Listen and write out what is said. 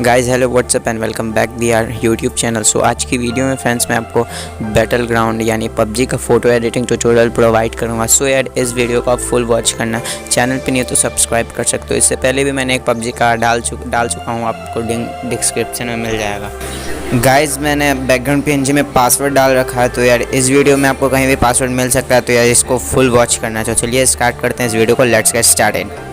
Guys hello whatsapp and welcome back the R YouTube channel. So आज की video में friends मैं आपको बैटल ग्राउंड यानी पबजी का फ़ोटो एडिटिंग ट्यूटोरियल प्रोवाइड करूँगा। सो यार इस वीडियो को आप फुल वॉच करना, चैनल पे नहीं हो तो सब्सक्राइब कर सकते हो। इससे पहले भी मैंने एक पबजी का डाल चुका हूँ, आपको डिस्क्रिप्शन में मिल जाएगा। गाइस मैंने बैकग्राउंड png में पासवर्ड डाल रखा है, तो यार इस वीडियो में आपको कहीं भी पासवर्ड मिल सकता है, तो यार इसको फुल वॉच करना। तो चलिए स्टार्ट करते हैं इस वीडियो को, लेट्स गेट स्टार्टेड।